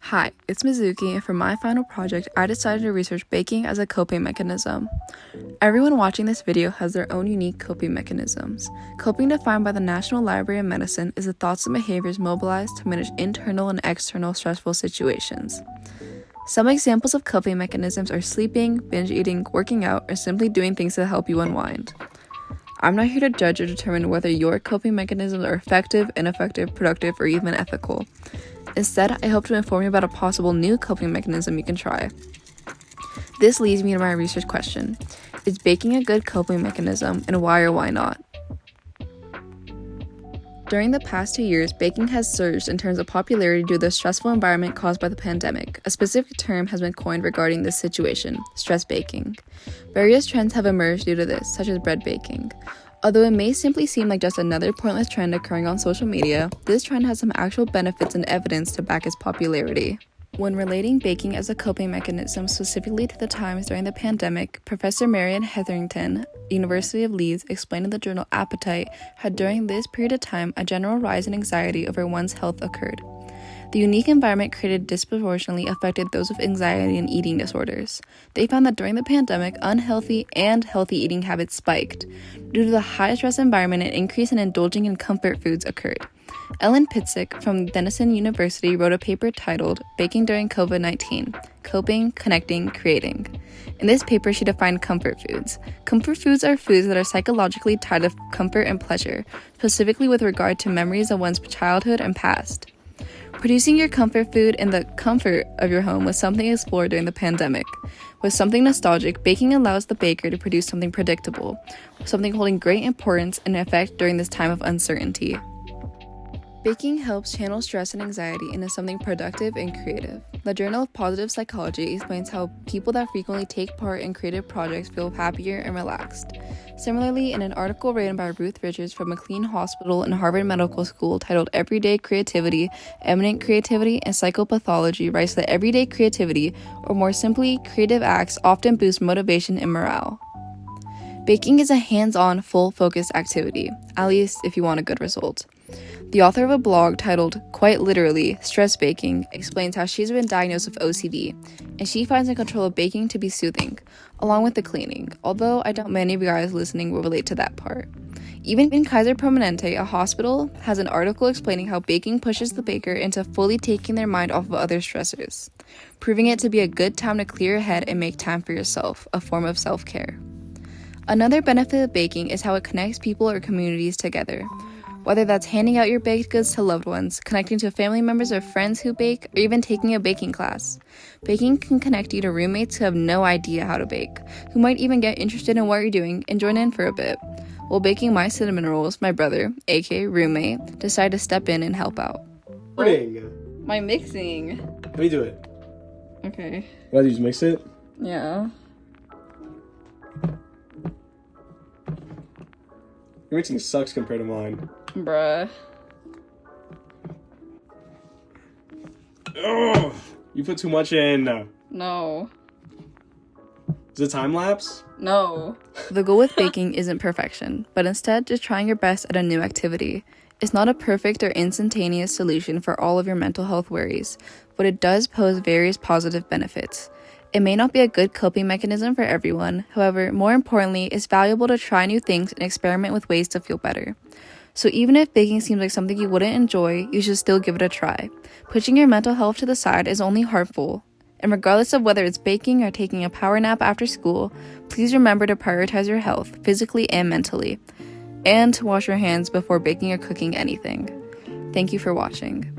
Hi, it's Mizuki, and for my final project, I decided to research baking as a coping mechanism. Everyone watching this video has their own unique coping mechanisms. Coping, defined by the National Library of Medicine, is the thoughts and behaviors mobilized to manage internal and external stressful situations. Some examples of coping mechanisms are sleeping, binge eating, working out, or simply doing things that help you unwind. I'm not here to judge or determine whether your coping mechanisms are effective, ineffective, productive, or even ethical. Instead, I hope to inform you about a possible new coping mechanism you can try. This leads me to my research question. Is baking a good coping mechanism, and why or why not? During the past 2 years, baking has surged in terms of popularity due to the stressful environment caused by the pandemic. A specific term has been coined regarding this situation: stress baking. Various trends have emerged due to this, such as bread baking. Although it may simply seem like just another pointless trend occurring on social media, this trend has some actual benefits and evidence to back its popularity. When relating baking as a coping mechanism specifically to the times during the pandemic, Professor Marian Hetherington, University of Leeds, explained in the journal Appetite how during this period of time a general rise in anxiety over one's health occurred. The unique environment created disproportionately affected those with anxiety and eating disorders. They found that during the pandemic, unhealthy and healthy eating habits spiked. Due to the high stress environment, an increase in indulging in comfort foods occurred. Ellen Pitzik from Denison University wrote a paper titled Baking During COVID-19: Coping, Connecting, Creating. In this paper, she defined comfort foods. Comfort foods are foods that are psychologically tied to comfort and pleasure, specifically with regard to memories of one's childhood and past. Producing your comfort food in the comfort of your home was something explored during the pandemic. With something nostalgic, baking allows the baker to produce something predictable, something holding great importance and effect during this time of uncertainty. Baking helps channel stress and anxiety into something productive and creative. The Journal of Positive Psychology explains how people that frequently take part in creative projects feel happier and relaxed. Similarly, in an article written by Ruth Richards from McLean Hospital and Harvard Medical School titled Everyday Creativity, Eminent Creativity, and Psychopathology, writes that everyday creativity, or more simply, creative acts, often boost motivation and morale. Baking is a hands-on, full-focused activity, at least if you want a good result. The author of a blog titled, quite literally, Stress Baking, explains how she's been diagnosed with OCD, and she finds the control of baking to be soothing, along with the cleaning, although I doubt many of you guys listening will relate to that part. Even in Kaiser Permanente, a hospital, has an article explaining how baking pushes the baker into fully taking their mind off of other stressors, proving it to be a good time to clear your head and make time for yourself, a form of self-care. Another benefit of baking is how it connects people or communities together. Whether that's handing out your baked goods to loved ones, connecting to family members or friends who bake, or even taking a baking class. Baking can connect you to roommates who have no idea how to bake, who might even get interested in what you're doing and join in for a bit. While baking my cinnamon rolls, my brother, aka roommate, decided to step in and help out. My mixing. Let me do it. Okay. What, you just mix it? Yeah. Your mixing sucks compared to mine. Bruh. Ugh, you put too much in. No. Is it time lapse? No. The goal with baking isn't perfection, but instead just trying your best at a new activity. It's not a perfect or instantaneous solution for all of your mental health worries, but it does pose various positive benefits. It may not be a good coping mechanism for everyone, however, more importantly, it's valuable to try new things and experiment with ways to feel better. So even if baking seems like something you wouldn't enjoy, you should still give it a try. Pushing your mental health to the side is only harmful. And regardless of whether it's baking or taking a power nap after school, please remember to prioritize your health, physically and mentally, and to wash your hands before baking or cooking anything. Thank you for watching.